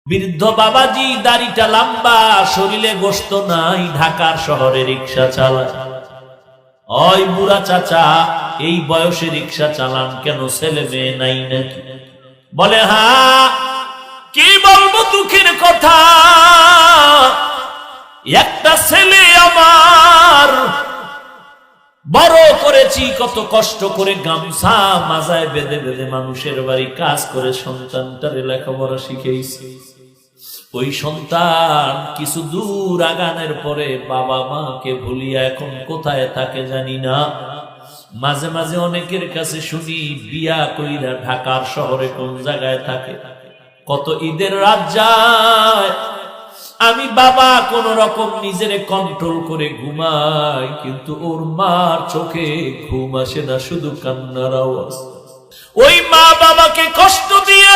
বৃদ্ধ বাবাজি দাড়িটা লম্বা, শরীরে গোশত নাই, ঢাকার শহরে রিক্সা চালায়। ওই বুড়া চাচা এই বয়সে রিক্সা চালান কেন? ছেলে মেয়ে নাই নাকি? বলে হ্যাঁ। কি বলবো দুঃখের কথা, একটা ছেলে আমার, বড় করেছি কত কষ্ট করে, গামছা মাজায় বেঁধে বেঁধে মানুষের বাড়ি কাজ করে সন্তানটারে লেখাপড়া শিখেছি। ওই সন্তান কিছু দূর আগানোর পরে বাবা মাকে ভুলিয়া এখন কোথায় থাকে জানি না। মাঝে মাঝে অনেকের কাছে শুনি বিয়া কইরা ঢাকার শহরে কোন জায়গায় থাকে। কত ঈদের রাত যায়, আমি বাবা কোন রকম নিজেরে কন্ট্রোল করে ঘুমাই, কিন্তু ওর মার চোখে ঘুম আসে না, শুধু কান্নার আওয়াজ। ওই মা বাবাকে কষ্ট দিয়ে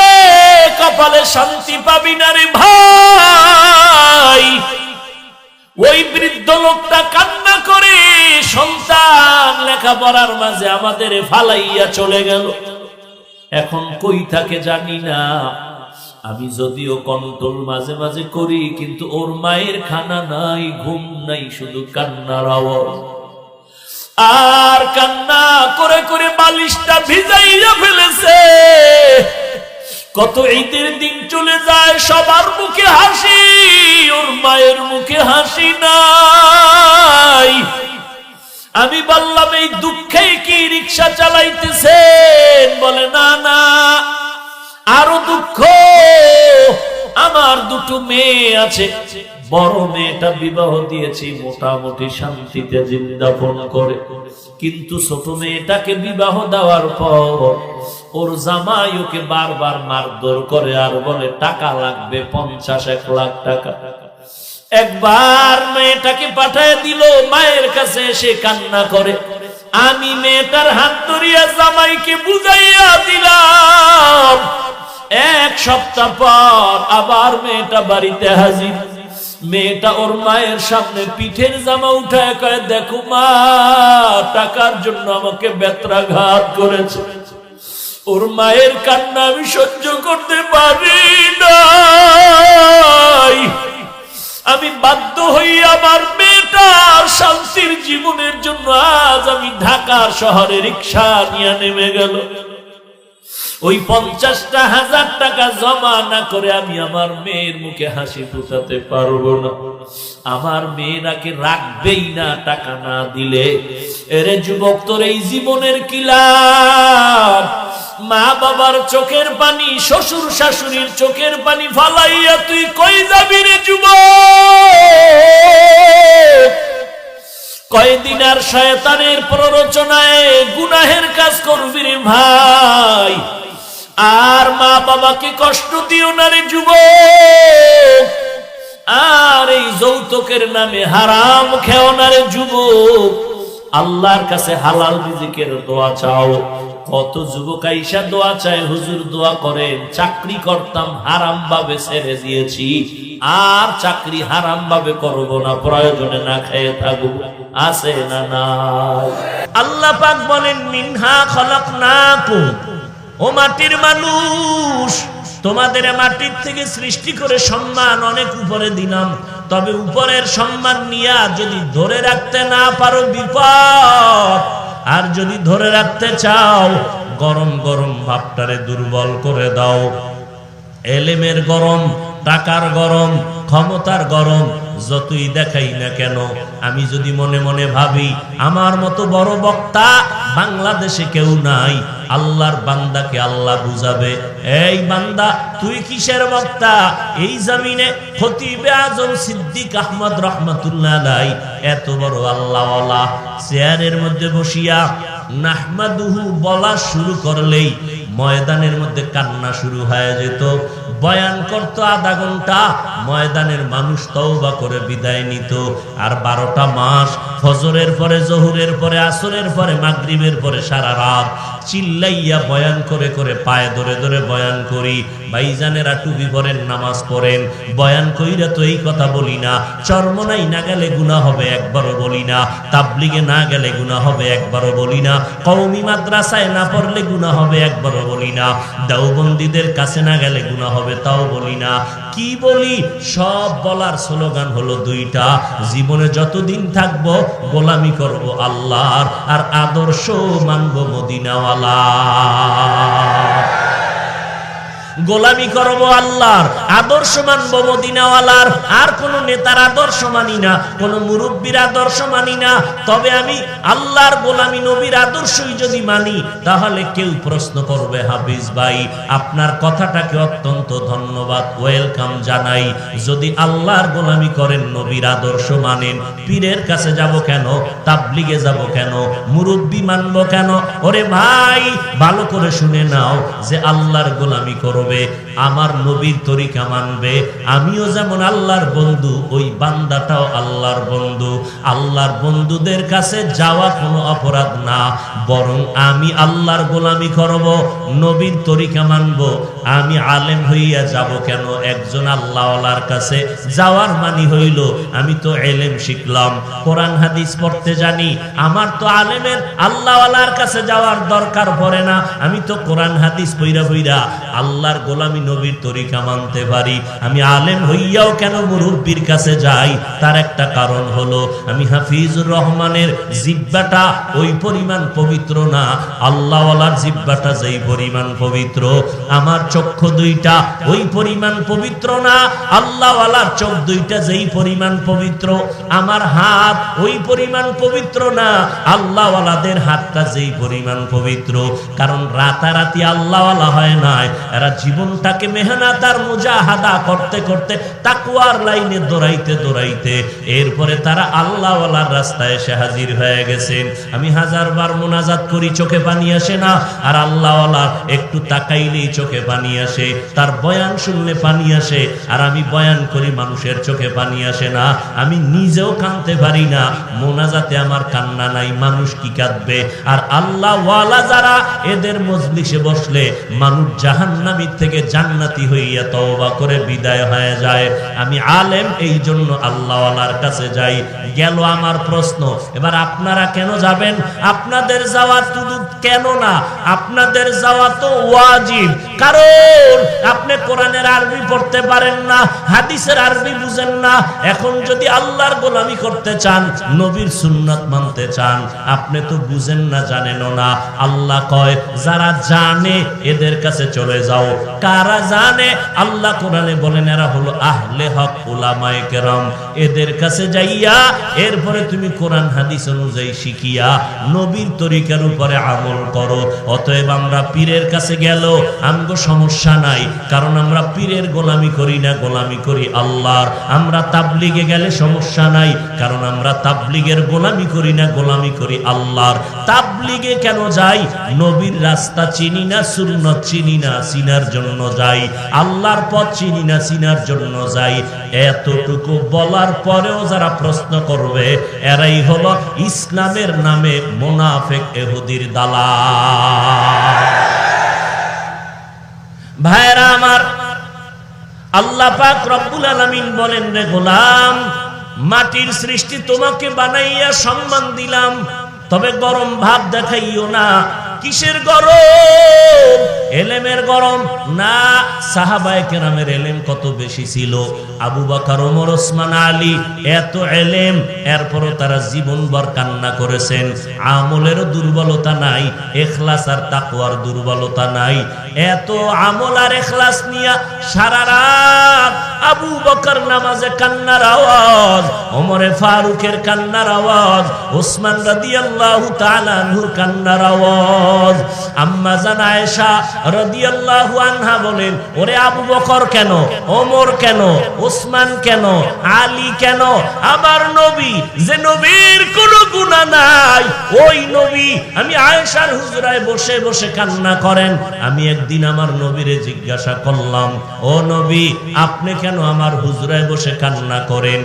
কপালে শান্তি পাবি না রে ভাই। ওই বৃদ্ধ লোকটা কান্না করে, সন্তান লেখাপড়ার মাঝে আমাদের ফালাইয়া চলে গেল, এখন কই থাকে জানি না। আমি যদিও কন্ট্রোল মাঝে মাঝে করি, কিন্তু ওর মায়ের খানা নাই, ঘুম নাই, শুধু কান্নার আওয়াজ। আর কান্না করে করে বালিশটা ভিজাইয়া ফেলেছে। কত ঈদের দিন চলে যায়, সবার মুখে হাসি, ওর মায়ের মুখে হাসি নাই। আমি বললাম এই দুঃখে কি রিক্সা চালাইতেছেন? বলে না না, আরো দুঃখ, আমার দুটো মেয়ে আছে। বড় মেয়েটা বিবাহ দিয়েছি, মোটামুটি শান্তিতে জীবনযাপন করে, কিন্তু ছোট মেয়েটাকে বিবাহ দেওয়ার পর ওর জামাই ওকে বারবার মারধর করে আর বলে টাকা লাগবে 50-1 লাখ টাকা। একবার মেয়েটাকে পাঠায় দিল, মায়ের কাছে এসে কান্না করে। আমি মেয়েটার হাত ধরিয়া জামাইকে বুঝাইয়া দিলাম। 1 সপ্তাহ পর আবার মেয়েটা বাড়িতে হাজির। মেয়েটা ওর মায়ের সামনে পিঠের জামা উঠায় কয়, দেখো মা, টাকার জন্য আমাকে বেত্রাঘাত করেছে। ওর মায়ের কান্না আমি সহ্য করতে পারি নাই। আমি বাধ্য হই আমার মেয়েটার শান্তির জীবনের জন্য আজ আমি ঢাকার শহরে রিক্সা নিয়ে নেমে গেল। ওই 50,000 টাকা জমা না করে আমি আমার মেয়ের মুখে হাসি ফুটাতে পারবো না। আমার মেয়েরাকে রাখবেই না টাকা না দিলে। এরে যুবক, তোর এই জীবনের কি লাভ? মা বাবার চোখের পানি, শ্বশুর শাশুড়ির চোখের পানি ফালাইয়া তুই কই যাবি রে যুবক? কয়দিন আর শয়তানের প্ররোচনায় গুনাহের কাজ করবি রে ভাই। আর মা বাবাকে কষ্ট দিও না রে যুবক। আর এই যৌতুকের নামে হারাম খেও না রে যুবক। আল্লাহর কাছে হালাল রিজিকের দোয়া চাও। কত যুবক আইসা দোয়া চায়, হুজুর দোয়া করেন, চাকরি করতাম হারাম ভাবে ছেড়ে দিয়েছি, আর চাকরি হারাম ভাবে করবো না, প্রয়োজনে না খেয়ে থাকবো। আছে না নাই? আল্লাহ পাক বলেন, মিনহা খলাকনাকুম, ও মাটির মানুষ, তোমাদের মাটির থেকে সৃষ্টি করে সম্মান অনেক উপরে দিলাম। তবে উপরের সম্মান নিয়া যদি ধরে রাখতে না পারো বিপদ। আর যদি ধরে রাখতে চাও, গরম গরম ভাবটারে দুর্বল করে দাও। এলেমের গরম, টাকার গরম, ক্ষমতার গরম যতই দেখাই না কেন, আমি যদি মনে মনে ভাবি আমার মতো বড় বক্তা বাংলাদেশে কেউ নাই, আল্লাহর বান্দাকে আল্লাহ বুঝাবে, এই বান্দা তুই কিসের বক্তা? এই জমিনে খতিবে আজম সিদ্দিক আহমদ রহমাতুল্লাহ আলাইহি এত বড় আল্লাহওয়ালা চেয়ারের মধ্যে বসিয়া নাহমাদুহু বলা শুরু করলেই ময়দানের মধ্যে কান্না শুরু হয়ে যেত। বয়ান করতো আধা ঘন্টা, ময়দানের মানুষ তওবা করে বিদায় নিত। আর 12টা মাস ফজরের পরে, জোহরের পরে, আসরের পরে, মাগরিবের পরে সারা রাত চিল্লাইয়া বয়ান করে করে পায়ে ধরে ধরে বয়ান করি। ভাইজানেরা টুপি পরেন, নামাজ পড়েন, বয়ান কইরা তো এই কথা বলি না, চরমনাই না গেলে গুনাহ হবে একবারও বলি না, তাবলিগে না গেলে গুনাহ হবে একবারও বলি না, কওমি মাদ্রাসায় না পড়লে গুনাহ হবে একবারও বলি না, দেওবন্দীদের কাছে না গেলে গুনাহ হবে হবে তাও বলি না। কি বলি? সব বলার স্লোগান হলো দুইটা, জীবনে যতদিন থাকবো গোলামি করব আল্লাহর, আর আদর্শ মানব মদিনাওয়ালা। গোলামি করব আল্লাহর, আদর্শ মানব মদিনাওয়ালার। আর কোন নেতার আদর্শ মানি না, কোন মুরব্বীর আদর্শ মানি না। তবে আমি আল্লাহর গোলামি, নবীর আদর্শই যদি মানি, তাহলে কেউ প্রশ্ন করবে, হাফিজ ভাই আপনার কথাটাকে অত্যন্ত ধন্যবাদ, ওয়েলকাম জানাই। যদি আল্লাহর গোলামি করেন, নবীর আদর্শ মানেন, পীরের কাছে যাব কেন, তাবলিগে যাব কেন, মুরব্বী মানব কেন? ওরে ভাই ভালো করে শুনে নাও, যে আল্লাহর গোলামি করবে, আমার নবীর তরিকা মানবে, আমিও যেমন আল্লাহর বন্ধু, ওই বান্দাটাও আল্লাহর বন্ধু। আল্লাহর বন্ধুদের কাছে যাওয়া কোনো অপরাধ না, বরং আমি আল্লাহর গোলামি করব, নবীর তরিকা মানব। আমি আলেম হইয়া যাব কেন? একজন আল্লাহওয়ালার কাছে যাওয়ার মানি হইল আমি তো এলেম শিখলাম, কোরআন হাদিস পড়তে জানি, আমার তো আলেমের আল্লাহওয়ালার কাছে যাওয়ার দরকার পড়ে না। আমি তো কোরআন হাদিস পইরা পইরা আল্লাহর গোলামি, নবীর তরিকা মানতে পারি। আমি আলেম হইয়াও কেন মুরব্বির কাছে যাই? তার একটা কারণ হলো, আমি হাফিজুর রহমানের জিহ্বাটা ওই পরিমাণ পবিত্র না, আল্লাহওয়ালার জিহ্বাটা যেই পরিমাণ পবিত্র, আমার চক্ষু দুইটা ওই পরিমাণ পবিত্র না, আল্লাহওয়ালার চোখ দুইটা যেই পরিমাণ পবিত্র, আমার হাত ওই পরিমাণ পবিত্র না, আল্লাহওয়ালাদের হাতটা যেই পরিমাণ পবিত্র। কারণ রাতারাতি আল্লাহওয়ালা হয় নাই, এরা জীবনটাকে মেহনত আর মুজাহাদা করতে করতে, তাকওয়ার লাইনে দৌড়াইতে দৌড়াইতে, এরপরে তারা আল্লাহওয়ালার রাস্তায় এসে হাজির হয়ে গেছেন। আমি হাজারবার মুনাজাত করি, চোখে পানি আসে না, আর আল্লাহওয়ালার একটু তাকাইলেই চোখে পানি আসে, তার বয়ান শুনলে পানি আসে, আর আমি বয়ান করি, মানুষের চোখে পানি আসে না, আমি নিজেও কাঁদতে পারি না। মুনাজাতে আমার কান্না নাই, মানুষ কি কাঁদবে? আর আল্লাহওয়ালা যারা, এদের মজলিসে বসলে মানুষ জাহান্নামীর থেকে জান্নাতি হইয়া তওবা করে বিদায় হয়ে যায়। আমি আলেম, এই জন্য আল্লাহওয়ালার কাছে যাই। গেল আমার প্রশ্ন, এবার আপনারা কেন যাবেন? আপনাদের যাওয়া শুধু কেন না, আপনাদের যাওয়া তো ওয়াজিব। কারণ আপনি কোরআনের আরবি পড়তে পারেন না, হাদিসের আরবি বুঝেন না। এখন যদি আল্লাহর গোলামি করতে চান, নবীর সুন্নাত মানতে চান, আপনি তো বুঝেন না, জানেনও না। আল্লাহ কয়, যারা জানে এদের কাছে চলে যাও। কারা জানে? আল্লাহ কোরআনে বলেন, এরা হলো আহলে হক, উলামায়ে কেরাম। এদের কাছে যাইয়া এরপরে তুমি কোরআন হাদিস অনুযায়ী শিখিয়া নবীর তরিকার উপরে আমল করো। অতএব আমরা পীরের কাছে গেল আমগো সমস্যা নাই, কারণ আমরা পীরের গোলামি করি না, গোলামি করি আল্লাহর। আমরা তাবলিগে গেলে সমস্যা নাই, কারণ আমরা তাবলিগের গোলামি করি না, গোলামি করি আল্লাহর। তাবলিগে কেন যাই? নবীর রাস্তা চিনি না, সুন্নাত চিনি না, চিনার জন্য যাই। আল্লাহর পথ চিনি না, চিনার জন্য যাই। এতটুকু বলার পরেও যারা প্রশ্ন করবে, এরাই হলো ইসলামের নামে মুনাফিক, ইহুদির দালাল। ভাইরা আমার, আল্লাহ পাক রব্বুল আলামিন বলেন, রে গোলাম, মাটির সৃষ্টি তোমাকে বানাইয়া সম্মান দিলাম, তবে গরম ভাব দেখাইও না। কিসের গরম? এলেমের গরম না। সাহাবায়ে কেরামের এলেম কত বেশি ছিল। আবু বকর, ওমর, ওসমান, আলী, এত এলেম, এরপরও তারা জীবনভর কান্না করেছেন। আমলেরও দুর্বলতা নাই, ইখলাস আর তাকওয়ার দুর্বলতা নাই। এত আমল আর ইখলাস নিয়া সারা রাত আবু বকর নামাজে কান্নার আওয়াজ, ওমরে ফারুকের কান্নার আওয়াজ, ওসমান রাদিয়াল্লাহু তাআলা আনহুর কান্নার আওয়াজ। আম্মা জান আয়েশা রাদিয়াল্লাহু আনহা বলেন, ওরে আবু বকর কেন, ওমর কেন, ওসমান কেন, আলী কেন? আমার নবী, যে নবীর কোনো গুনাহ নাই, ওই নবী আমি আয়েশার হুজরায় বসে বসে কান্না করেন। আমি একদিন আমার নবীরে জিজ্ঞাসা করলাম, ও নবী, আপনি কেন আমার হুজরায় বসে কান্না করেন?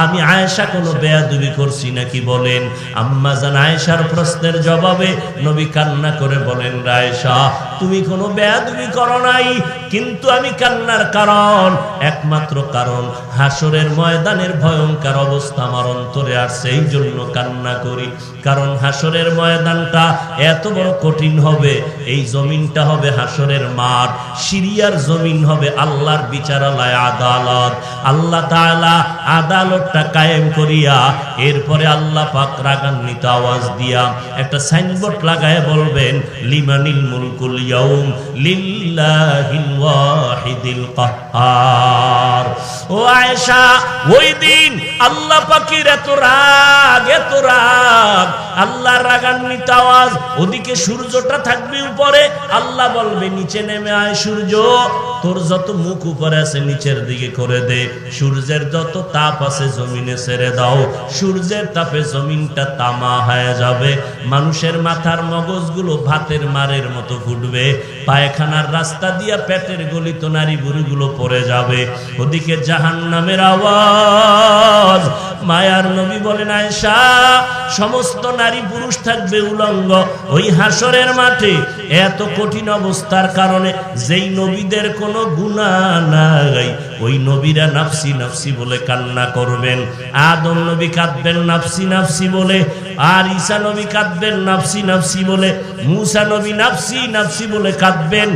আমি আয়েশা কোনো বেয়াদবি করছি নাকি বলেন? আম্মা জান আয়েশার প্রশ্নের জবাবে নবী কান্না করে বলেন, আয়েশা, তুমি কোনো বেয়াদবি করো নাই, কিন্তু আমি কান্নার কারণ, একমাত্র কারণ হাসরের ময়দানের ভয়ঙ্কর অবস্থা আমার অন্তরে আসছে, এই জন্য কান্না করি। কারণ হাসরের ময়দানটা এত বড় কঠিন হবে, এই জমিনটা হবে হাসরের মাঠ, সিরিয়ার জমিন হবে আল্লাহর বিচারালয়, আদালত। আল্লাহ তাআলা আদালতটা কায়েম করিয়া এরপরে আল্লাহ পাক রাগান্বিত আওয়াজ দিয়া একটা সাইনবোর্ড লাগায় বলবেন, লিমানিল মুলকুল ইয়াউম লিল্লাহিল ওয়াহিদিল কাহ্হার। ও আয়েশা, ওই দিন আল্লাহ পাকের এত রাগ, এত রাগ, আল্লাহর রাগান্বিত আওয়াজ। ওদিকে সূর্যটা থাকবে উপরে, আল্লাহ বলবে নিচে নেমে আয় সূর্য, তোর যত মুখ উপরে আছে নিচের দিকে করে দে, সূর্যের যত তাপ আছে জমিনে ছেড়ে দাও, সূর্যের তাপে জমিনটা তামা হয়ে যাবে, মানুষের মাথার মগজগুলো ভাতের মারের মতো ফুটবে, পায়খানার রাস্তা দিয়া পেটের গলিত নারী বুড়িগুলো পড়ে যাবে, ওদিকে জাহান্নামের আওয়াজ। মায়ার নবী বলেন, আয়েশা, সমস্ত নারী পুরুষ থাকবে উলঙ্গ ওই হাসরের মাঠে, এত কঠিন অবস্থার কারণে যেই নবীদের কোনো গুনাহ নাই ওই নবীরা নাফসি নাফসি বলে কান্না করবেন। আদম নবী কাঁদবেন নাফসি নাফসি বলে, আর ঈসা নবী কাঁদবেন নাফসি নাফসি বলে, মুসা নবী নাফসি নাফসি বলে কাঁদবেন।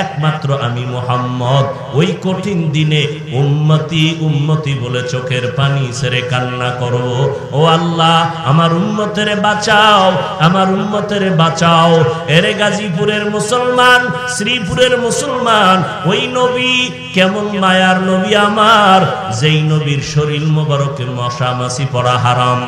একমাত্র আমি মুহাম্মদ ওই কঠিন দিনে উম্মতি উম্মতি বলে চোখের পানি ছেড়ে কান্না করব, ও আল্লাহ আমার উম্মতের বাঁচাও, আমার উম্মতের বাঁচাও। এরে গাজীপুরের মুসলমান, শ্রীপুরের মুসলমান, ওই নবী কেমন মায়ার নবী আমার, যেই নবীর শরীর মোবারকে মশা মাছি পড়া হারাম,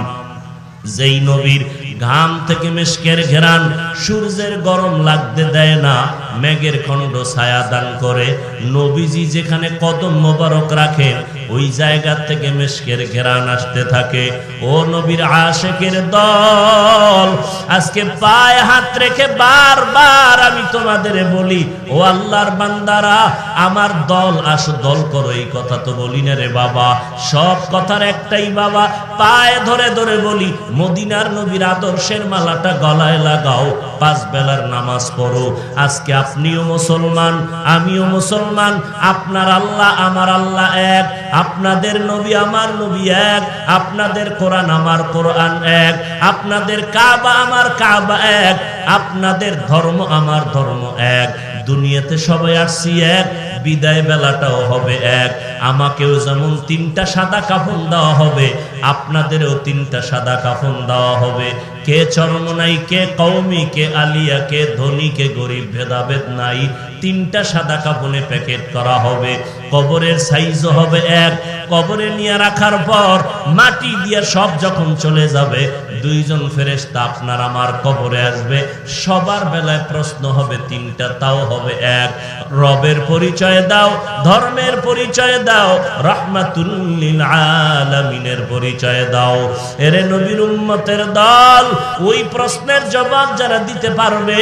যেই নবীর ঘাম থেকে মেশকের ঘেরান সূর্যের গরম লাগতে দেয় না, মেঘের খণ্ড ছায়া দান করে, নবীজি যেখানে কদম মোবারক রাখেন ওই জায়গা থেকে মেশকের ঘেরান আসতে থাকে। ও নবীর আশিকের দল, আজকে পায়ে হাত রেখে বারবার আমি তোমাদের বলি, ও আল্লাহর বান্দারা, আমার দল আসো, দল করো, এই কথা তো বলি না রে বাবা, সব কথার একটাই বাবা, পায়ে ধরে ধরে বলি, মদিনার নবীর আদর্শের মালাটা গলায় লাগাও, 5 বেলার নামাজ পড়ো। আজকে আপনিও মুসলমান, আমিও মুসলমান, আপনার আল্লাহ আমার আল্লাহ এক, আপনাদের নবী আমার নবী এক, আপনাদের কোরআন আমার কোরআন এক, আপনাদের কাবা আমার কাবা এক, আপনাদের ধর্ম আমার ধর্ম এক, দুনিয়াতে সবাই আসছি এক, বিদায় বেলাটাও হবে এক। আমাকেও যেমন 3টা সাদা কাফন দেওয়া হবে, আপনাদেরও 3টা সাদা কাফন দেওয়া হবে। কে চরমনাই, কে কওমি, কে আলিয়া, কে ধনী, কে গরিব ভেদাভেদ নাই, 3টা সাদা কাফনে প্যাকেট করা হবে। কবরের সাইজও হবে এক, কবরে নিয়ে রাখার পর মাটি দিয়ে সব যখন চলে যাবে, 2 জন ফেরেশতা আপনার আমার কবরে আসবে, সবার বেলায় প্রশ্ন হবে 3টা, তাও হবে এক। রবের পরিচয় দাও, ধর্মের পরিচয় দাও, রাহমাতুল লিল আলামিনের পরিচয় দাও। এরে নবীর উম্মতের দল, ওই প্রশ্নের জবাব যারা দিতে পারবে,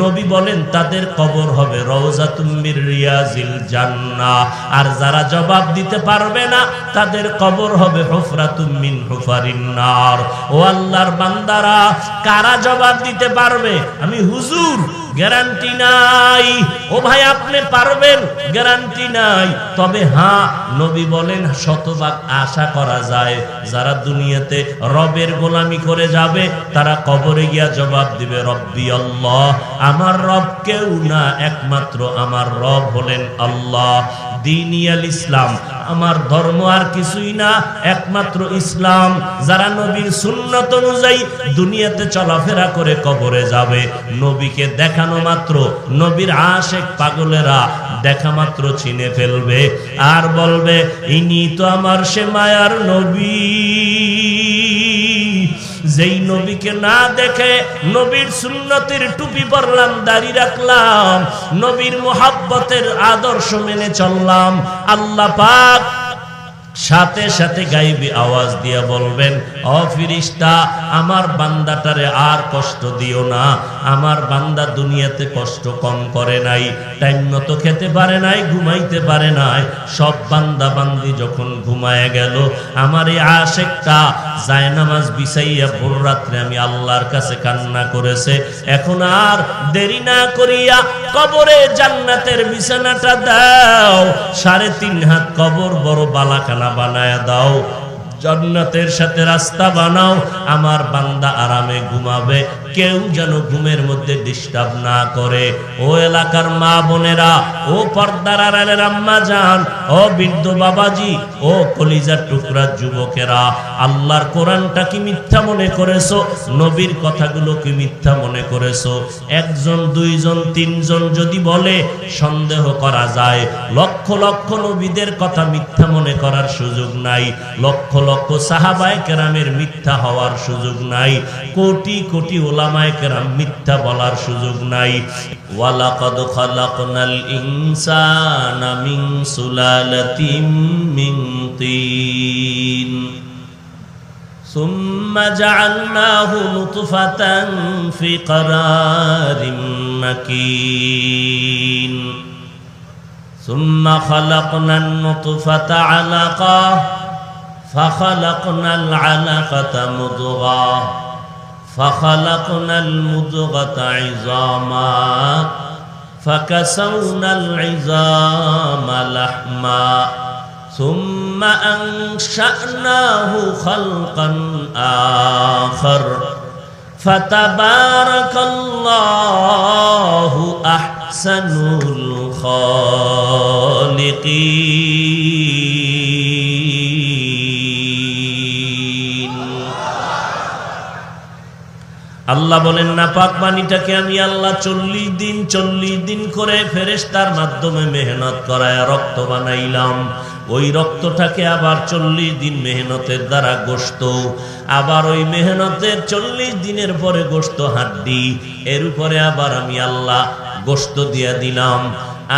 নবী বলেন তাদের কবর হবে রওজাতুম মির রিয়াজিল জান্নাহ, আর যারা জবাব দিতে পারবে না তাদের কবর হবে হুফরাতুম মিন হুফারিন নার। ও আল্লাহর বান্দারা, কারা জবাব দিতে পারবে? আমি হুজুর, গ্যারান্টি নাই। ও ভাই আপনি পারবেন, গ্যারান্টি নাই। তবে হ্যাঁ, নবী বলেন শতভাগ আশা করা যায়, যারা দুনিয়াতে রবের গোলামি করে যাবে তারা কবরে গিয়া জবাব দিবে, রব্বি আল্লাহ, আমার রব কেউ না, একমাত্র আমার রব হলেন আল্লাহ। দীনিয়াল ইসলাম, আমার ধর্ম আর কিছুই না, একমাত্র ইসলাম। যারা নবীর সুন্নত অনুযায়ী দুনিয়াতে চলাফেরা করে কবরে যাবে, নবীকে দেখানো মাত্র, নবীর আশিক পাগলেরা দেখা মাত্র চিনে ফেলবে আর বলবে, ইনি তো আমার সে মায়ার নবী। যেই নবীকে না দেখে নবীর সুন্নতের টুপি পরলাম, দাড়ি রাখলাম, নবীর মুহাব্বতের আদর্শ মেনে চললাম, আল্লাহ পাক সাথে সাথে গাইবি আওয়াজ দিয়ে বলবেন, ও ফেরেশতা, আমার বান্দাটারে আর কষ্ট দিও না। আমার বান্দা দুনিয়াতে কষ্ট কম করে নাই, টাইম মতো খেতে পারে নাই, ঘুমাইতে পারে নাই। সব বান্দা বান্দি যখন ঘুমায় গেল, আমার এই আশিকটা জায়নামাজ বিছাইয়া ভোর রাত্রে আমি আল্লাহর কাছে কান্না করেছে। এখন আর দেরি না করিয়া কবরে জান্নাতের বিছানাটা দাও, 3.5 হাত কবর বড় বালাখানা বানায়া দাও, জান্নাতের সাথে রাস্তা বানাও, আমার বান্দা আরামে ঘুমাবে, কেউ যেন ঘুমের মধ্যে ডিস্টার্ব না করে। ও এলাকার মা বোনেরা, ও পর্দার আড়ালের আম্মা জান, ও বৃদ্ধ বাবাজি, ও কলিজার টুকরা যুবকেরা, আল্লাহর কোরআনটা কি মিথ্যা মনে করেছো? নবীর কথাগুলো কি মিথ্যা মনে করেছো? একজন, দুইজন, তিনজন যদি বলে সন্দেহ করা যায়। লক্ষ লক্ষ নবীদের কথা মিথ্যা মনে করার সুযোগ নাই, লক্ষ লক্ষ সাহাবায়ে কেরামের মিথ্যা হওয়ার সুযোগ নাই, কোটি কোটি উলামায়ে কেরাম মিথ্যা বলার সুযোগ নাই। ওয়ালাকাদ খালাকনাল ইনসানা মিন সুলালাতিন মিন তিন সুম্মা জাআলনাহু নুতফাতান ফি ক্বারারিম মাকিন সুম্মা খালাকনান নুতফাতা আলাকা فخلقنا العلقة مضغة فخلقنا المضغة عظاما فكسونا العظام لحما ثم أنشأناه خلقا آخر فتبارك الله أحسن الخالقين। আল্লাহ বলেন, না পাক পানিটাকে আমি আল্লাহ 40 দিন করে ফেরেশতার মাধ্যমে মেহনত করায় রক্ত বানাইলাম। ওই রক্তটাকে আবার 40 দিন মেহনতের দ্বারা গোশত, আবার ওই মেহনতের 40 দিনের পরে গোশত হাড্ডি, এর উপরে আবার আমি আল্লাহ গোশত দিয়া দিলাম।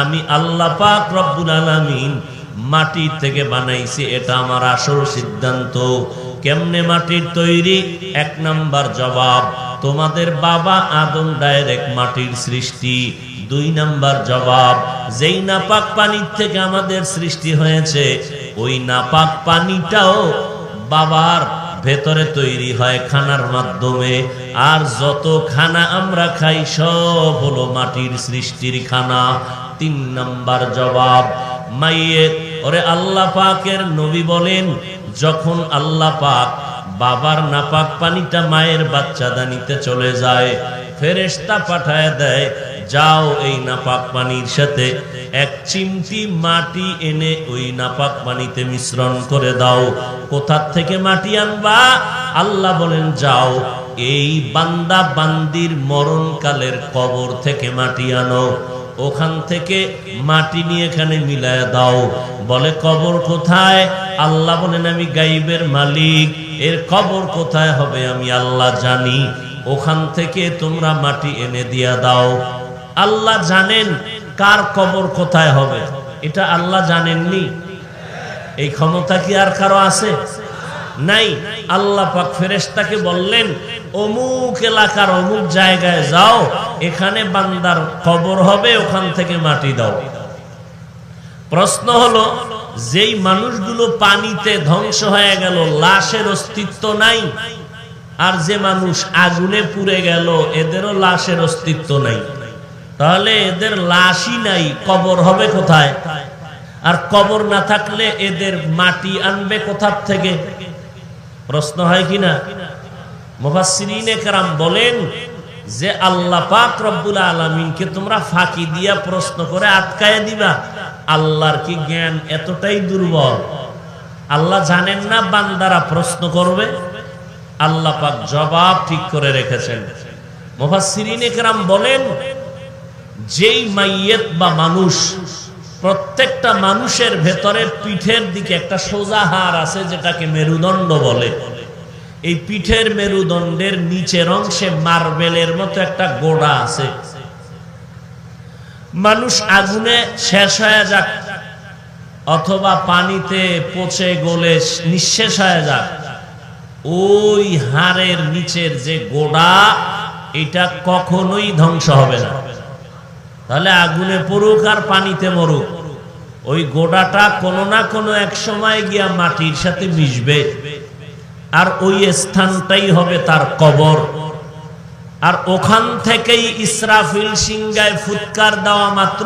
আমি আল্লাহ পাক রব্বুল আলামিন মাটির থেকে বানাইছি, এটা আমার আসল সিদ্ধান্ত। কেমনে মাটির তৈরি? 1 নাম্বার জবাব, তোমাদের বাবা আদম ডাইরেক্ট মাটির সৃষ্টি। 2 নাম্বার জবাব, যেই নাপাক পানির থেকে আমাদের সৃষ্টি হয়েছে, ওই নাপাক পানিটাও বাবার ভেতরে তৈরি হয় খানার মাধ্যমে। আর যত খানা আমরা খাই সব হলো মাটির সৃষ্টির খানা। 3 নাম্বার জবাব, মাইয়ের ওরে আল্লাহ পাকের নবী বলেন, যখন আল্লাহ পাক বাবার নাপাক পানিটা মায়ের বাচ্চাদানিতে চলে যায়, ফেরেশতা পাঠায় দেয়, যাও এই নাপাক পানির সাথে 1 চিমটি মাটি এনে ওই নাপাক পানিতে মিশ্রণ করে দাও। কোথার থেকে মাটি আনবা? আল্লাহ বলেন, যাও এই বান্দা বান্দির মরণকালের কবর থেকে মাটি আনো, ওখান থেকে মাটি নিয়ে এখানে মিলায় দাও। বলে, কবর কোথায়? আল্লাহ বলেন, আমি গাইবের মালিক, এর কবর কোথায় হবে আমি আল্লাহ জানি, ওখান থেকে তোমরা মাটি এনে দিয়া দাও। আল্লাহ জানেন কার কবর কোথায় হবে, এটা আল্লাহ জানেননি? এই ক্ষমতা কি আর কারো আছে? নাই। আল্লাহ পাক ফেরেশতাকে বললেন, অমুক এলাকার অমুক জায়গায় যাও, এখানে বান্দার কবর হবে, ওখান থেকে মাটি দাও। প্রশ্ন হলো, যেই মানুষগুলো পানিতে ধ্বংস হয়ে গেল, লাশের অস্তিত্ব নাই, আর যে মানুষ আগুনে পুড়ে গেল, এদেরও লাশের অস্তিত্ব নাই, তাহলে এদের লাশই নাই, কবর হবে কোথায়? আর কবর না থাকলে এদের মাটি আনবে কোথার থেকে? প্রশ্ন হয় কিনা? মুফাসসিরিনে কেরাম বলেন যে আল্লাহ পাক রব্বুল আলামিনকে তোমরা ফাঁকি দিয়া প্রশ্ন করে আটকায় দিবা। আল্লাহর কি জ্ঞান এতটাই দুর্বল? আল্লাহ জানেন না বান্দারা প্রশ্ন করবে? আল্লাহ পাক জবাব ঠিক করে রেখেছেন। মুফাসসিরিনে কেরাম বলেন, যেই মাইয়িত বা মানুষ, প্রত্যেকটা মানুষের ভেতরে পিঠের দিকে একটা সোজা হাড় আছে যেটাকে মেরুদণ্ড বলে। এই পিঠের মেরুদণ্ডের নিচের অংশে মার্বেলের মতো একটা গোড়া আছে। মানুষ আগুনে শেষ হয়ে যাক, অথবা পানিতে পচে গলে নিঃশেষ হয়ে যাক, ওই হাড়ের নিচের যে গোড়া, এটা কখনোই ধ্বংস হবে না। তাহলে আগুনে পড়ুক আর পানিতে মরুক, ওই গোড়াটা কোনো না কোনো এক সময় গিয়া মাটির সাথে মিশবে, আর ওই স্থানটাই হবে তার কবর। আর ওখান থেকেই ইসরাফিল সিংহায় ফুৎকার দেওয়া মাত্র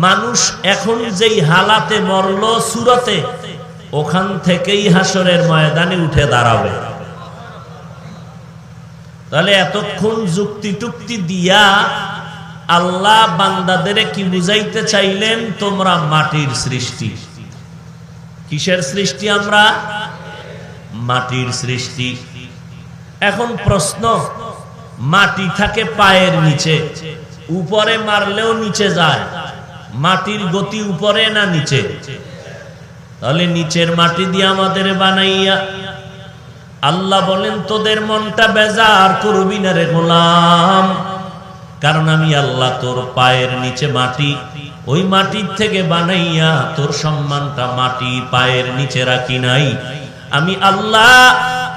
মানুষ এখন যেই হালাতে মরল সুরতে, ওখান থেকেই হাসরের ময়দানে উঠে দাঁড়াবে। তাহলে এতক্ষণ যুক্তি টুক্তি দিয়া আল্লাহ বান্দাদের কি বুঝাইতে চাইলেন? তোমরা মাটির সৃষ্টি। কিসের সৃষ্টি? আমরা মাটির সৃষ্টি। এখন প্রশ্ন, মাটি থাকে পায়ের নিচে, উপরে মারলেও নিচে যায়, মাটির গতি উপরে না নিচে? তাহলে নিচের মাটি দিয়ে আমাদের বানাইয়া আল্লাহ বলেন, তোদের মনটা বেজার করবি না রে গোলাম, কারণ আমি আল্লাহ তোর পায়ের নিচে মাটি, ওই মাটির থেকে বানাইয়া তোর সম্মানটা মাটি পায়ের নিচে রাখি নাই। আমি আল্লাহ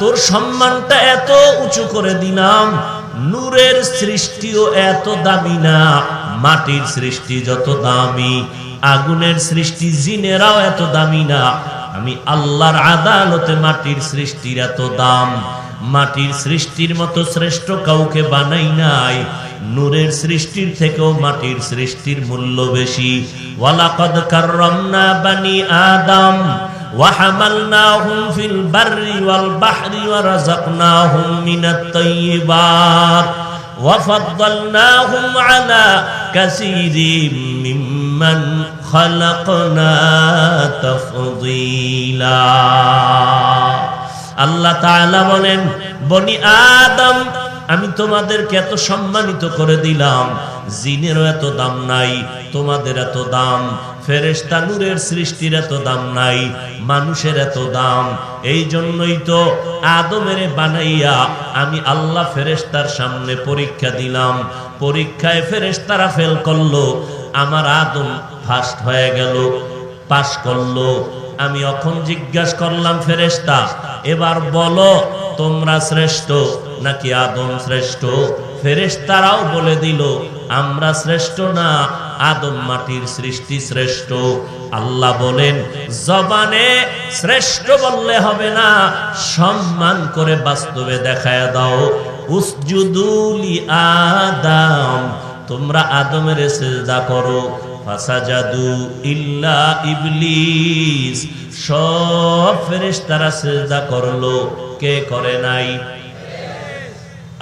তোর সম্মানটা এত উঁচু করে দিলাম, নূরের সৃষ্টিও এত দামি না, মাটির সৃষ্টি যত দামি, আগুনের সৃষ্টি জিনেরাও এত দামি না, আমি আল্লাহর আদালতে মাটির সৃষ্টির এত দাম। মাটির সৃষ্টির মতো শ্রেষ্ঠ কাউকে বানাই নাই, নূরের সৃষ্টির থেকেও মাটির সৃষ্টির মূল্য বেশি। ওয়ালাকাদ কাররামনা বানি আদম ওয়া হামালনাহুম ফিল বাররি ওয়াল বাহরি ওয়া রাযাকনাহুম মিনাত তাইয়্যিবাত ওয়া ফাদ্দালনাহুম আলা কাসীরিম মিম্মান খালাকনা তাফদীলা। আল্লাহ তাআলা বলেন, বনি আদম, আমি তোমাদেরকে এত সম্মানিত করে দিলাম, জিনেরও এত দাম নাই, তোমাদের এত দাম। ফেরেশতা নূরের সৃষ্টির এত দাম নাই, মানুষের এত দাম। এই জন্যই তো আদমের বানাইয়া আমি আল্লাহ ফেরেশতার সামনে পরীক্ষা দিলাম, পরীক্ষায় ফেরেশতারা ফেল করলো, আমার আদম ফার্স্ট হয়ে গেল, পাস করলো। আমি এখন জিজ্ঞাসা করলাম, ফেরেশতা এবার বলো তোমরা শ্রেষ্ঠ নাকি আদম শ্রেষ্ঠ? ফেরেশতারাও বলে দিল, আমরা শ্রেষ্ঠ না, আদম মাটির সৃষ্টি শ্রেষ্ঠ। আল্লাহ বলেন, জবানে শ্রেষ্ঠ বললে হবে না, সম্মান করে বাস্তবে দেখায় দাও। উসজুদু লি আদম, তোমরা আদমের সিজদা করো। ফাসাজাদু ইল্লা ইবলিস, সব ফেরেশতারা সিজদা করলো, কে করে নাই?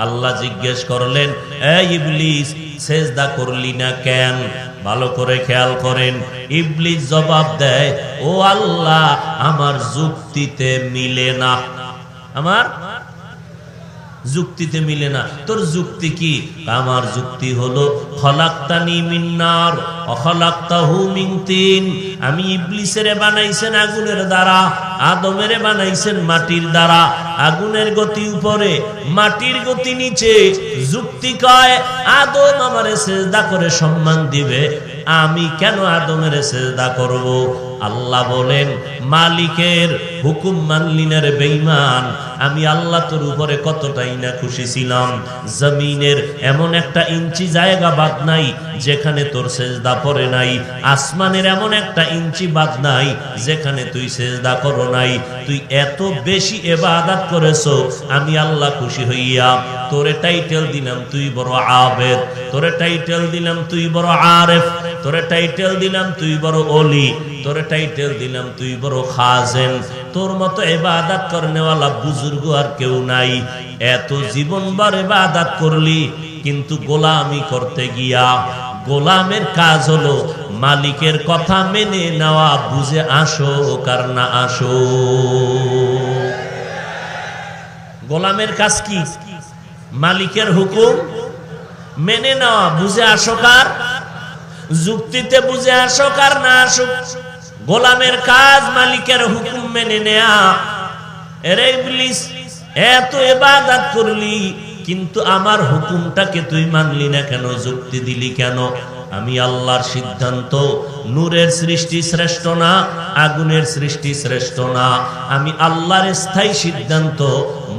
আল্লাহ জিজ্ঞেস করলেন, এ ইবলিস, সিজদা করলি না কেন? ভালো করে খেয়াল করেন, ইবলিস জবাব দেয়, ও আল্লাহ, আমার যুক্তিতে মিলে না, আমার যুক্তিতে মিলে না। তোর যুক্তি কি? আমার যুক্তি হলো, খলাকতানি মিন নার ওয়া খলাকতাহু মিন তিন, আমি ইবলিসের বানাইছেন আগুনের দ্বারা, আদমের বানাইছেন মাটির দ্বারা। আগুনের গতি উপরে, মাটির গতি নিচে। যুক্তি কয় আদম আমারে সিজদা করে সম্মান দিবে, আমি কেন আদমের সিজদা করব? আল্লাহ বলেন, মালিকের হুকুম মানলি না রে বেঈমান, আমি আল্লাহ তোর উপরে কতটাই না খুশি ছিলাম। জমিনের এমন একটা ইঞ্চি জায়গা বাদ নাই যেখানে তোর সিজদা পড়ে নাই, আসমানের এমন একটা ইঞ্চি বাদ নাই যেখানে তুই সিজদা করো নাই। তুই এত বেশি ইবাদত করেছো, আমি আল্লাহ খুশি হইয়া তোরে টাইটেল দিলাম তুই বড় আবেদ, তোরে টাইটেল দিলাম তুই বড় আরেফ, তোরে টাইটেল দিলাম তুই বড় ওলি, তোরে টাইটেল দিলাম তুই বড় খাজেন। তোর মতো ইবাদত করনেওয়ালা বুজুর্গ আর কেউ নাই। এত জীবনভর ইবাদত করলি, কিন্তু গোলামি করতে গিয়া, গোলামের কাজ হলো মালিকের কথা মেনে নেওয়া, বুঝে আসো কার না আসো। গোলামের কাজ কি? মালিকের হুকুম মেনে নেওয়া, বুঝে আসো কার, যুক্তিতে বুঝে আসো কার না আসো। গোলামের কাজ মালিকের হুকুম মেনে নেয়া। এরে ইবলিস, এত ইবাদত করলি, কিন্তু আমার হুকুমটাকে তুই মানলি না কেন? যুক্তি দিলি কেন? আমি আল্লাহর সিদ্ধান্ত, নূরের সৃষ্টি শ্রেষ্ঠ না, আগুনের সৃষ্টি শ্রেষ্ঠ না। আমি আল্লাহর স্থায়ী সিদ্ধান্ত,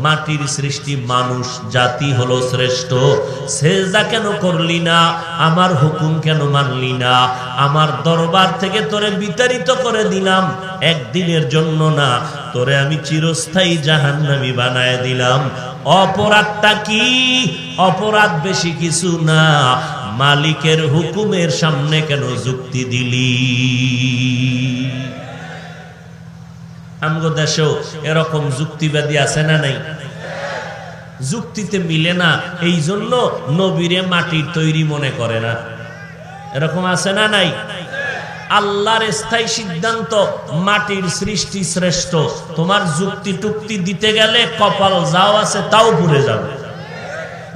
মাটির সৃষ্টি মানুষ জাতি হলো শ্রেষ্ঠ। সেজদা কেন করলি না? আমার হুকুম কেন মানলি না? আমার দরবার থেকে তোরে বিতাড়িত করে দিলাম, একদিনের জন্য না, তোরে আমি চিরস্থায়ী জাহান্নামী বানায় দিলাম। অপরাধটা কি? অপরাধ বেশি কিছু না, মালিকের হুকুমের সামনে কেন যুক্তি দিলি? আমগো দেশেও এরকম যুক্তিবাদী আছে না নাই? যুক্তিতে মিলে না, এই জন্য নবীরে মাটির তৈরি মনে করে না। এরকম আছে না নাই? আল্লাহর স্থায়ী সিদ্ধান্ত, মাটির সৃষ্টি শ্রেষ্ঠ। তোমার যুক্তি টুক্তি দিতে গেলে কপাল যাও আছে তাও পুড়ে যাবে।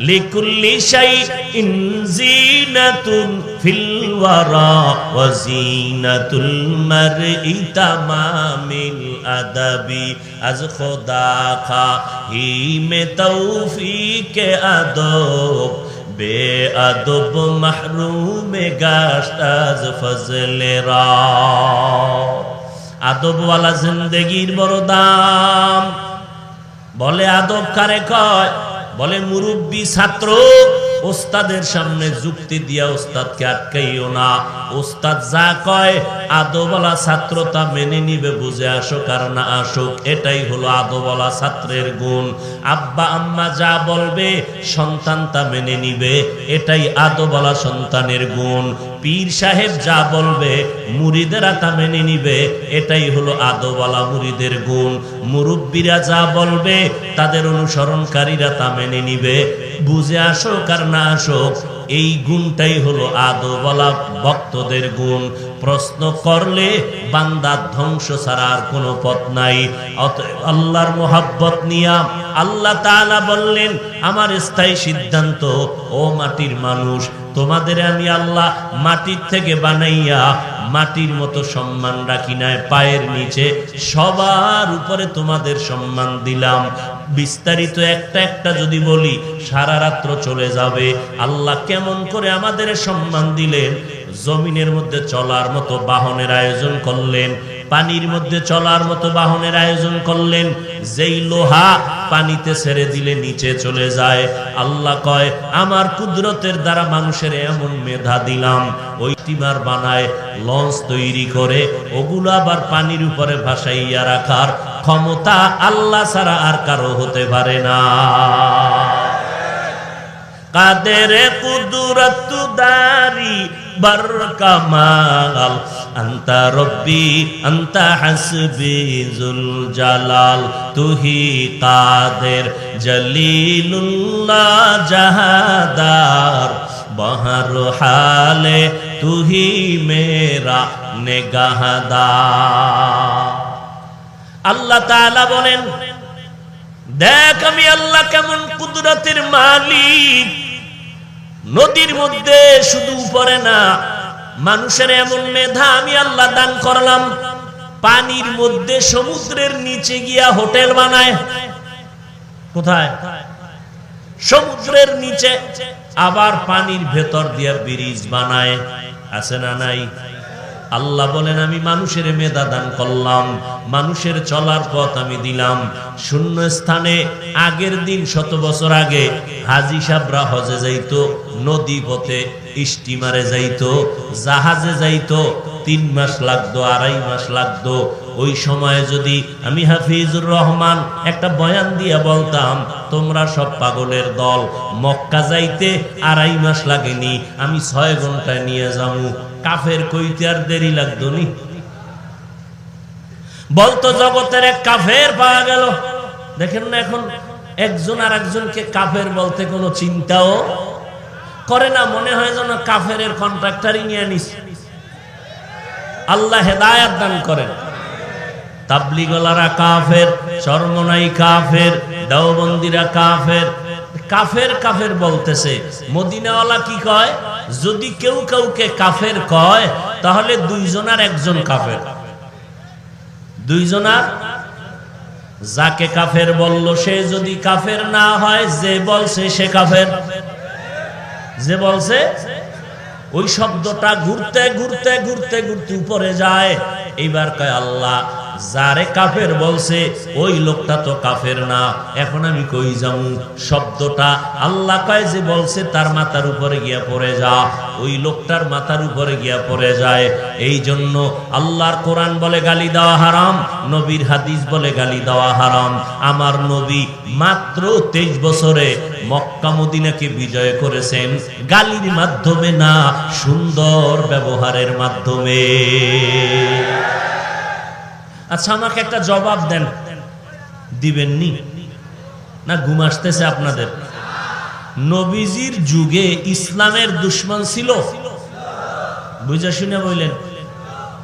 লিকুল্লি শাইইন জিনাতুন ফিল ওয়ারা ওয়া জিনাতুল মারই তামামিল আদাবি আজ খোদা খাহি মে তৌফিকে আদব বেআদব মাহরুমে গাশত আজ ফজলেরা। আদবওয়ালা জিন্দেগির বড় দাম। বলে আদব কারে কয়? বলে মুরব্বী ছাত্র ওস্তাদের সামনে যুক্তি দিয়া ওস্তাদকে আটকাইও না। ওস্তাদ যা কয় আদবওয়ালা ছাত্র তা মেনে নিবে, বুঝে আসুক আর না আসুক, এটাই হলো আদবওয়ালা ছাত্রের গুণ। আব্বা আম্মা যা বলবে সন্তান তা মেনে নিবে, এটাই আদবওয়ালা সন্তানের গুণ। পীর সাহেব যা বলবে মুরিদেরা তা মেনে নিবে, এটাই হলো আদবওয়ালা মুরিদের গুণ। মুরব্বীরা যা বলবে তাদের অনুসরণকারীরা তা মেনে নিবে, বুঝে আসুক আর না আসুক, এই গুণটাই হলো আদবওয়ালা ভক্তদের গুণ। প্রশ্ন করলে বান্দা ধ্বংস ছাড়া আর কোনো পথ নাই। অতএব আল্লাহর মোহাব্বত নিয়া আল্লাহ তাআলা বললেন, আমার স্থায়ী সিদ্ধান্ত, ও মাটির মানুষ, তোমাদের আমি আল্লাহ মাটির থেকে বানাইয়া মাটির মতো সম্মান রাখি নাই। পায়ের নিচে সবার উপরে তোমাদের সম্মান দিলাম। বিস্তারিত একটা একটা যদি বলি সারা রাত্র চলে যাবে। আল্লাহ কেমন করে আমাদের সম্মান দিলেন? জমিনের মধ্যে চলার মতো বাহনের আয়োজন করলেন, পানির মধ্যে চলার মতো বাহনের আয়োজন করলেন। যেই লোহা পানিতে ছেড়ে দিলে নিচে চলে যায়। আল্লাহ কয়, আমার কুদরতের দ্বারা মানুষের এমন মেধা দিলাম, ওই স্টিমার বানায়, লঞ্চ তৈরি করে, ওগুলো আবার পানির উপরে ভাসাইয়া রাখার ক্ষমতা আল্লাহ ছাড়া আর কারো হতে পারে না। কাদের কুদরত দারি বার কামাল আন্তা রব্বি আন্তা হাসবি জুল জালাল তুহি কাদের জলিলুল্লাহ জাহাদার বহর হালে তুহি মেরা নেগাহদার। আল্লাহ তাআলা বলেন, দেখ আমি আল্লাহ কেমন কুদরতের মালিক। নদীর মধ্যে শুধু উপরে না, মানুষের এমন মেধা আমি আল্লাহ দান করলাম। পানির মধ্যে সমুদ্রের নিচে গিয়া হোটেল বানায়। কোথায়? সমুদ্রের নিচে। আবার পানির ভেতর দিয়া ব্রিজ বানায়। আছে না নাই? আল্লাহ বলেন, আমি মানুষের মেধা দান করলাম, মানুষের চলার পথ আমি দিলাম। শূন্য স্থানে আগের দিন 100 বছর আগে হাজী সাহেবরা হজে যাইতো, নদী পথে স্টিমারে যাইতো, জাহাজে যাইতো, 3 মাস লাগতো, 2.5 মাস লাগতো। ওই সময় যদি আমি হাফিজুর রহমান একটা বয়ান দিয়া বলতাম, তোমরা সব পাগলের দল, মক্কা যাইতে 2.5 মাস লাগেনি, আমি 6 ঘন্টায় নিয়ে যাবো, কাফের কইতে আর দেরি লাগতো নি? বলতো জগতের এক কাফের পাওয়া গেল। দেখেন না, এখন একজন আর একজনকে কাফের বলতে কোনো চিন্তাও করে না, মনে হয় যেন কাফের কন্ট্রাক্টরই নিয়ে নিস। আল্লাহ হেদায়েত দান করেন। তাবলীগওয়ালারা কাফের, চরমনাই কাফের, দেওবন্দিরা কাফের। কাফের কাফের বলতেছে। মদিনাওয়ালা কি কয়? যদি কেউ কাউকে কাফের কয় তাহলে 2 জনার 1জন কাফের। 2 জনার, যাকে কাফের বলল সে যদি কাফের না হয়, যে বলছে সে কাফের। যে বলছে ওই শব্দটা ঘুরতে ঘুরতে ঘুরতে ঘুরতে উপরে যায়। এইবার কয় আল্লাহ, যারে কাফের বলছে ওই লোকটা তো কাফের না, এখন আমি কই যামু? শব্দটা আল্লাহ কয় যে বলছে তার মাথার উপরে গিয়া পড়ে যা, ওই লোকটার মাথার উপরে গিয়া পড়ে যায়। এই জন্য আল্লাহর কোরআন বলে গালি দেওয়া হারাম, নবীর হাদিস বলে গালি দেওয়া হারাম। আমার নবী মাত্র 23 বছরে মক্কা মদিনাকে বিজয় করেছেন গালির মাধ্যমে না, সুন্দর ব্যবহারের মাধ্যমে। আচ্ছা, আমাকে একটা জবাব দেন, দিবেননি না? ঘুম আসতেছে আপনাদের? নবীজির যুগে ইসলামের দুশমন ছিল? বুঝা শুনে বললেন।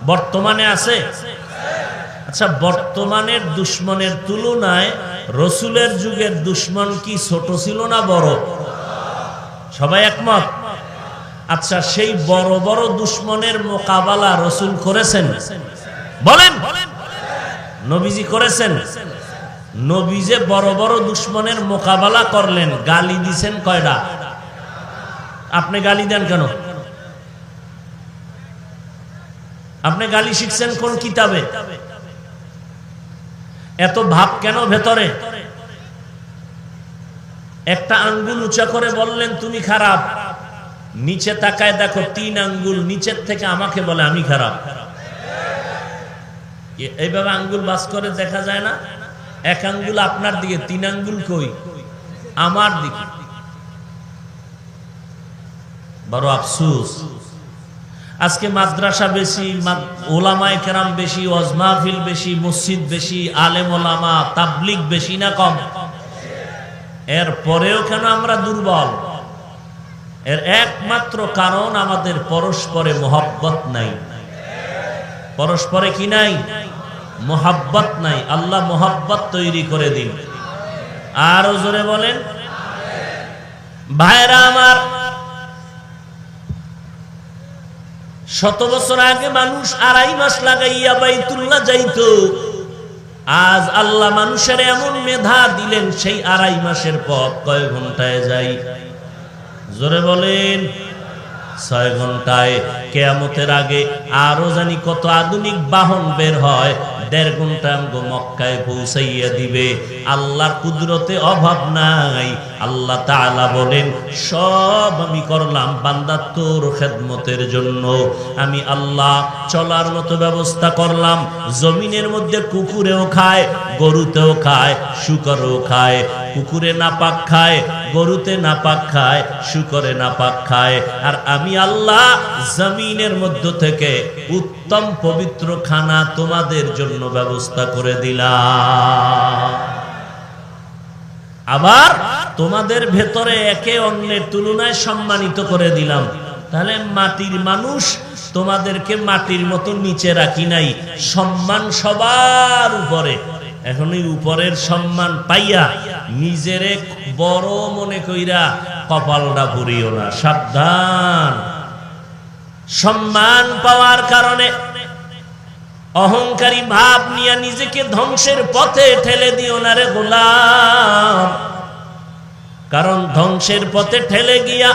বর্তমানে আছে? আচ্ছা, বর্তমানের দুশমনের তুলনায় রসুলের যুগের দুশমন কি ছোট ছিল না বড়? সবাই একমত? আচ্ছা, সেই বড় বড় দুশমনের মোকাবেলা রসুল করেছেন? বলেন, নবীজি করেছেন? নবী যে বড় বড় দুশমনের মোকাবেলা করলেন, গালি দিছেন কয়টা? আপনি গালি দেন কেন? আপনি গালি শিখছেন কোন কিতাবে? এত ভাব কেন ভেতরে? একটা আঙ্গুল উঁচা করে বললেন তুমি খারাপ, নিচে তাকায় দেখো 3 আঙ্গুল নিচের থেকে আমাকে বলে আমি খারাপ। এইভাবে আঙ্গুল বাস করে দেখা যায় না? এক আঙ্গুল আপনার দিকে, 3 আঙ্গুল কই? আমার দিকে। বড় আফসোস, আজকে মাদ্রাসা বেশি, ওলামায়ে কেরাম বেশি, ওয়াজ মাহফিল বেশি, মসজিদ বেশি, আলেম ওলামা তাবলীগ বেশি না কম? এর পরেও কেন আমরা দুর্বল? এর একমাত্র কারণ আমাদের পরস্পরে মহব্বত নাই। পরস্পরে কি নাই? মহব্বত নাই। আল্লাহ মহব্বত তৈরি করে দিন। আরো জোরে বলেন। ভাইরা আমার, 100 বছর আগে মানুষ 2.5 মাস লাগাইয়া বাইতুল্লাহ যাইতো। আজ আল্লাহ মানুষের এমন মেধা দিলেন, সেই 2.5 মাসের পথ কয় ঘন্টায় যাই? জোরে বলেন। 6 ঘন্টায়। কিয়ামতের আগে আরো জানি কত আধুনিক বাহন বের হয়, 1.5 ঘন্টা আমগো মক্কায় পৌঁছাইয়া দিবে। আল্লাহর কুদরতে অভাব নাই। আল্লাহ তাআলা বলেন, সব আমি করলাম বান্দা তোর খেদমতের জন্য। আমি আল্লাহ চলার মতো ব্যবস্থা করলাম। জমিনের মধ্যে কুকুরেও খায়, গরুতেও খায়, শুকরেও খায়। কুকুরে নাপাক খায়, গরুতে নাপাক খায়, শুকরে নাপাক খায়। আর আমি আল্লাহ জমিনের মধ্য থেকে উত্তম পবিত্র খানা তোমাদের জন্য ব্যবস্থা করে দিলাম। আবার তোমাদের ভেতরে একে অন্যের তুলনায় সম্মানিত করে দিলাম। তাহলে মাটির মানুষ তোমাদেরকে মাটির মতো নিচে রাখি নাই, সম্মান সবার উপরে। এখন এই উপরের সম্মান পাইয়া নিজেরে বড় মনে কইরা কপালটা পুরিও না, সাবধান। সম্মান পাওয়ার কারণে অহংকারী ভাব নিয়ে নিজেকে ধ্বংসের পথে ঠেলে দিও না রে গোলাম। কারণ ধ্বংসের পথে ঠেলে গিয়া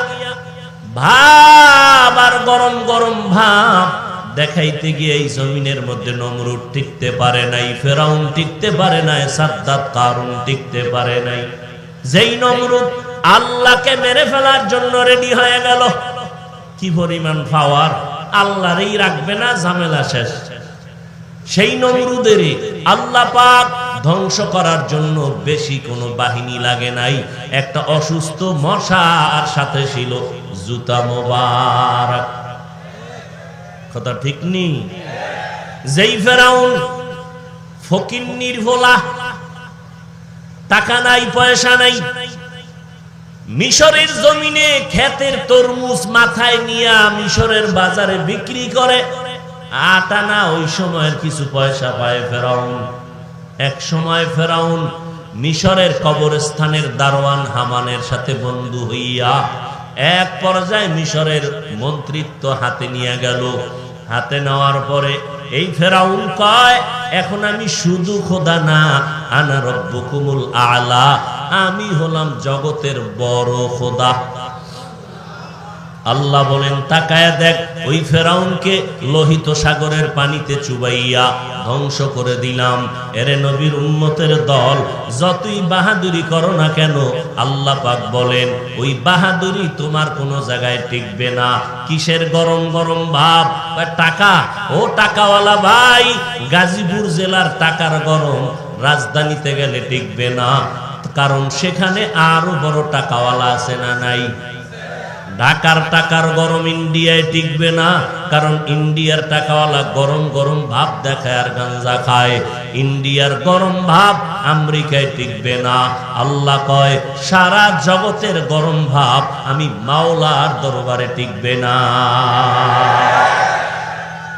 ভাব আর গরম গরম ভাব দেখাইতে গিয়ে এই জমিনের মধ্যে নমরুদ টিকতে পারে নাই, ফেরাউন টিকতে পারে নাই, সাদ্দাত কারুন টিকতে পারে নাই। যেই নমরুদ আল্লাহকে মেরে ফেলার জন্য রেডি হয়ে গেল, কি পরিমাণ পাওয়ার! আল্লাহরই রাখবে না, ঝামেলা শেষ। সেই নমরুদের আল্লাহ পাক ধ্বংস করার জন্য বেশি কোনো বাহিনী লাগে নাই, একটা অসুস্থ মশা আর সাথে ছিল জুতা মোবারক। কথা ঠিক নেই? যেই ফেরাউন ফকিন্নির ভোলা, টাকা নাই পয়সা নাই, মিশরের জমিনে ক্ষেতের তরমুজ মাথায় নিয়ে মিশরের বাজারে বিক্রি করে, আটা না ওই সময়ের কিছু পয়সা পায় ফেরাউন। এক সময় ফেরাউন মিশরের কবরস্থানের দারোয়ান হামানের সাথে বন্ধু হইয়া এক পর্যায়ে মিশরের মন্ত্রিত্ব হাতে নিয়ে গেল। হাতে নেওয়ার পরে এই ফেরাউন কয়, এখন আমি শুধু খোদা না, আনা রব্বুকুমুল আলা, আমি হলাম জগতের বড় খোদা। আল্লাহ বলেন তাকায়া দেখ ওই ফেরাউনকে লোহিত সাগরের পানিতে চুবাইয়া ধ্বংস করে দিলাম। এরে নবীর উম্মতের দল, যতই বাহাদুরি করো না কেন, আল্লাহ পাক বলেন ওই বাহাদুরি তোমার কোনো জায়গায় টিকবে না। কিসের গরম গরম ভাব? টাকা। ও টাকাওয়ালা ভাই, গাজীপুর জেলার টাকার গরম রাজধানীতে গেলে টিকবে না, কারণ সেখানে আরো বড় টাকাওয়ালা আছে না নাই? ঢাকার টাকার গরম ইন্ডিয়ায় টিকবে না, কারণ ইন্ডিয়ার টাকাওয়ালা গরম গরম ভাব দেখায় আর গাঞ্জা খায়। ইন্ডিয়ার গরম ভাব আমেরিকায় টিকবে না। আল্লাহ কয় সারা জগতের গরম ভাব আমি মাওলার দরবারে টিকবে না।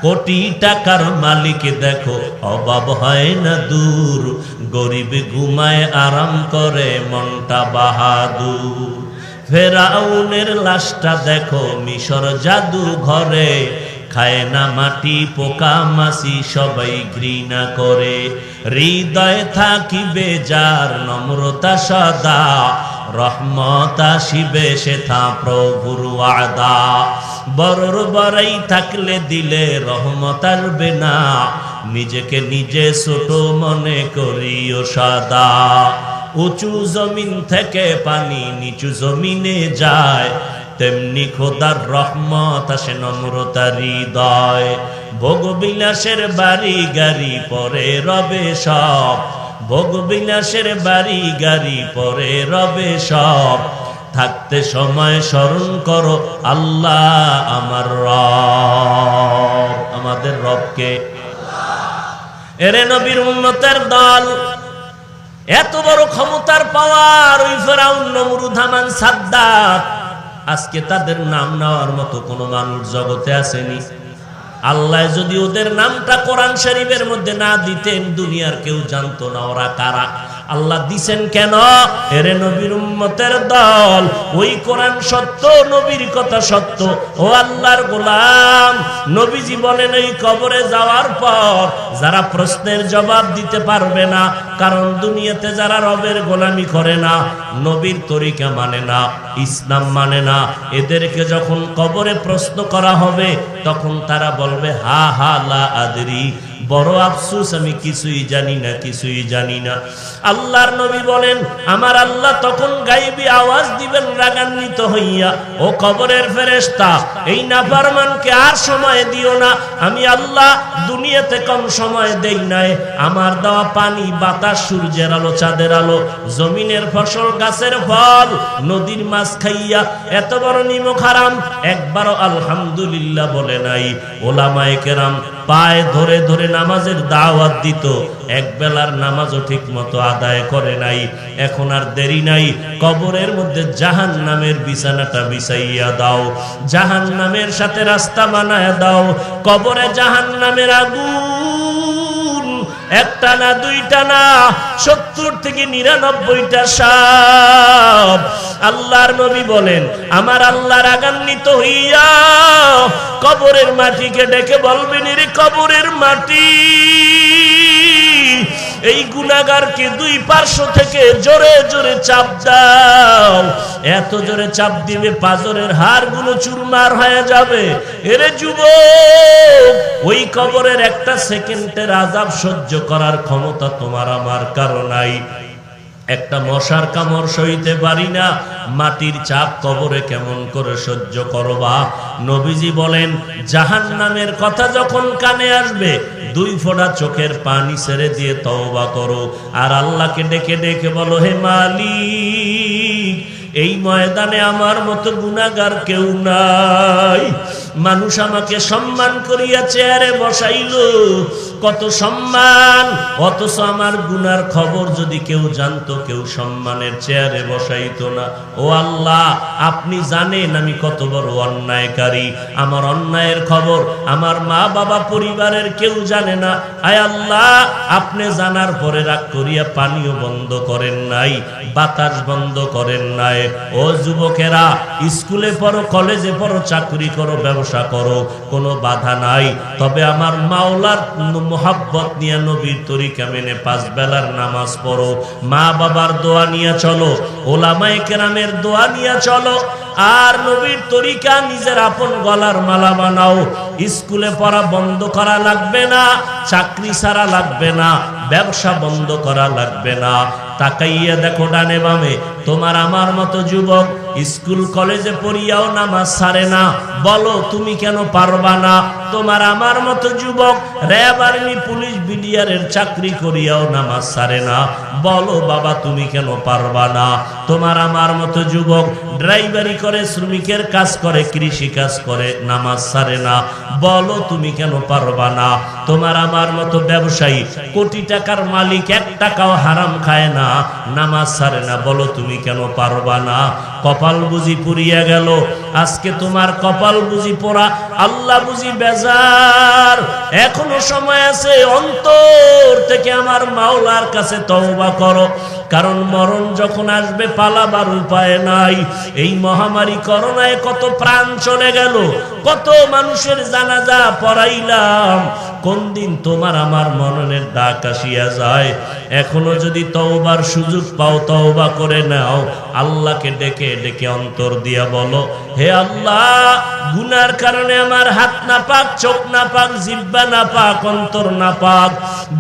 কোটি টাকার মালিক দেখো অভাব হয় না দূর, গরিব ঘুমায় আরাম করে মনটা বাহাদুর। ফেরাউনের লাশটা দেখো মিশর জাদু ঘরে, খায় না মাটি পোকা মাছি সবাই ঘৃণা করে। হৃদয়ে থাকিবে যার নম্রতা সদা, রহমত আসিবে সেথা প্রভুর ওয়াদা। বড়র বড়াই থাকলে দিলে রহমত আসবে না, নিজেকে নিজে ছোট মনে করিও সদা। উঁচু জমিন থেকে পানি নিচু জমিনে যায়, তেমনি খোদার রহমত আসে নম্রতার হৃদয়। ভোগবিলাসের বাড়ি গাড়ি পরে রবে সব, ভোগবিলাসের বাড়ি গাড়ি পরে রবে সব। থাকতে সময় স্মরণ করো আল্লাহ আমার রব। আমাদের রবকে। এরে নবীর উম্মতের দল, এত বড় ক্ষমতার পাওয়ার ওই ফেরাউন, নমরুদ, হামান, সাদ্দাত, আজকে তাদের নাম নেওয়ার মতো কোন মানুষ জগতে আসেনি। আল্লাহ যদি ওদের নামটা কোরআন শরীফের মধ্যে না দিতেন, দুনিয়ার কেউ জানতো না ওরা কারা। আল্লাহ দিছেন কেন? এরে নবীর উম্মতের দল, ওই কোরআন সত্য, নবীর কথা সত্য। ও আল্লাহর গোলাম, নবীজি বলেন এই কবরে যাওয়ার পর যারা প্রশ্নের জবাব দিতে পারবে না, কারণ দুনিয়াতে যারা রবের গোলামি করে না, নবীর তরিকা মানে না, ইসলাম মানে না, এদেরকে যখন কবরে প্রশ্ন করা হবে তখন তারা বলবে হা হা লা আদরি, বড় আফসোস, আমি কিছুই জানি না, কিছুই জানি না। আল্লাহর নবী বলেন আমার আল্লাহ তখন গায়েবী আওয়াজ দিবেন রাগান্বিত হইয়া, ও কবরের ফেরেশতা, এই নাফরমানকে আর সময় দিও না। আমি আল্লাহ দুনিয়াতে কম সময় দেই নাই। আমার দেওয়া পানি, বাতাস, সূর্যের আলো, চাঁদের আলো, জমিনের ফসল, গাছের ফল, নদীর মাছ খাইয়া এত বড় নিমক হারাম, একবারও আলহামদুলিল্লাহ বলে নাই। ওলামায়ে কেরাম পায়ে ধরে ধরে নামাজের দাওয়াত দিত, এক বেলার নামাজও ঠিক মতো আদায় করে নাই। এখন আর দেরি নাই, কবরের মধ্যে জাহান্নামের বিছানাটা বিছাইয়া দাও, জাহান্নামের সাথে রাস্তা বানায় দাও। কবরে জাহান্নামের আগুন একটা না দুইটা না, 70 থেকে 99টা সাপ। আল্লাহর নবী বলেন আমার আল্লাহ রাগান্বিত হইয়া কবরের মাটিকে ডেকে বলবেন, রে কবরের মাটি, এই গুনাহগারকে দুই পার্শ্ব থেকে জোরে জোরে চাপ দাও। এত জোরে চাপ দিবে পাজরের হাড়গুলো চুরমার হয়ে যাবে। এরে যুবক, ওই কবরের একটা সেকেন্ডের আযাব সহ্য করার ক্ষমতা তোমার আমার কারো নাই। একটা মশার কামড় সইতে পারি না, মাটির চাপ কবরে কেমন করে সহ্য করবা? নবীজি বলেন জাহান্নামের কথা যখন কানে আসবে, 2 ফোঁটা চোখের পানি ছেড়ে দিয়ে তওবা করো, আর আল্লাহকে ডেকে ডেকে বলো, হে মালিক, এই ময়দানে আমার মতো গুনাহগার কেউ নাই। মানুষ আমাকে সম্মান করিয়া চেয়ারে বসাইলো, কত সম্মান, অথচ আমার গুনার খবর যদি কেউ জানতো, কেউ সম্মানের চেয়ারে বসাইতো না। ও আল্লাহ, আপনি জানেন আমি কত বড় অন্যায়কারী, আমার অন্যায়ের খবর আমার মা বাবা পরিবারের কেউ জানে না। আয় আল্লাহ, আপনি জানার পরে রাগ করিয়া পানিও বন্ধ করেন নাই, বাতাস বন্ধ করেন নাই। ও যুবকেরা, স্কুলে পড়ো, কলেজে পড়ো, চাকরি করো, ব্যবসা করো, কোনো বাধা নাই। তবে আমার মাওলার মোহাব্বত নিয়ে নবীর তরিকা মেনে 5 বেলার নামাজ পড়ো, মা বাবার দোয়া নিয়ে চলো, ওলামায়ে কেরামের দোয়া নিয়ে চলো। আর নবীর তরিকা নিজের আপন গলার মালা বানাও। স্কুলে পড়া বন্ধ করা লাগবে না, চাকরি ছাড়া লাগবে না, ব্যবসা বন্ধ করা লাগবে না। তাকাইয়া দেখো ডানে বামে, তোমার আমার মতো যুবক স্কুল কলেজে পড়িয়াও নামাজ ছাড়ে না, বলো তুমি কেন পারবা না? তোমার আমার মতো যুবক র্যাব আর্মি পুলিশ বিডিআরের চাকরি করিয়াও নামাজ ছাড়ে না, বলো বাবা তুমি কেন পারবা না? তোমার আমার মতো যুবক ড্রাইভারি করে, শ্রমিকের কাজ করে, কৃষি কাজ করে, নামাজ ছাড়ে না, বলো তুমি কেন পারবা না? তোমার আমার মতো ব্যবসায়ী কোটি টাকার মালিক 1 টাকাও হারাম খায় না, নামাজ ছাড়ে না, বলো তুমি কেন পারবা না? কপাল বুঝি পুড়িয়া গেল, আজকে তোমার কপাল বুঝি পোড়া, আল্লাহ বুঝি বেজার। এখনো সময় আছে, অন্তর থেকে আমার মাওলার কাছে তওবা করো, কারণ মরণ যখন আসবে পালাবার উপায় নাই। এই মহামারী করোনায় কত প্রাণ চলে গেল, কত মানুষের জানাজা পড়াইলাম, কোন দিন তোমার আমার মরণের ডাক আসিয়া যায়। এখনো যদি তওবার সুযোগ পাও, তওবা করে নাও। আল্লাহকে ডেকে ডেকে অন্তর দিয়া বলো, হে আল্লাহ, গুনার কারণে আমার হাত না পাক, চোখ না পাক, জিহ্বা না পাক, অন্তর না পাক,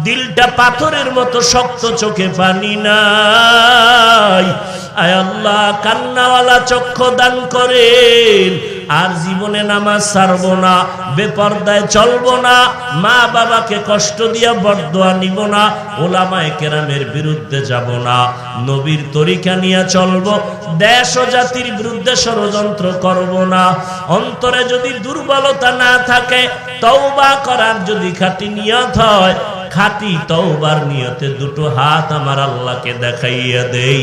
দিলটা পাথরের মতো শক্ত, চোখে পানি নাই। আয় আল্লাহ, কান্নাওয়ালা চক্ষু দান করেন। আর জীবনে নামাজ ছাড়বো না, বেপরদায় চলবো না, মা বাবাকে কষ্ট দিয়া বরদোয়া নিব না, ওলামায়ে কেরামের বিরুদ্ধে যাব না, নবীর তরিকা নিয়ে চলবো, দেশ ও জাতির বিরুদ্ধে ষড়যন্ত্র করব না। অন্তরে যদি দুর্বলতা না থাকে, তওবা করার যদি খাঁটি নিয়ত হয়, খাঁটি তওবার নিয়তে দুটো হাত আমার আল্লাহকে দেখাইয়া দেই।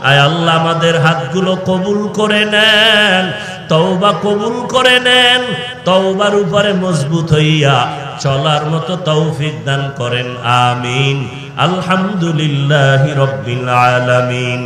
আয় আল্লাহ, আমাদের হাতগুলো কবুল করে নেন, তওবা কবুল করে নেন, তওবার উপরে মজবুত হইয়া চলার মতো তৌফিক দান করেন। আমিন। আলহামদুলিল্লাহি রাব্বিল আলামিন।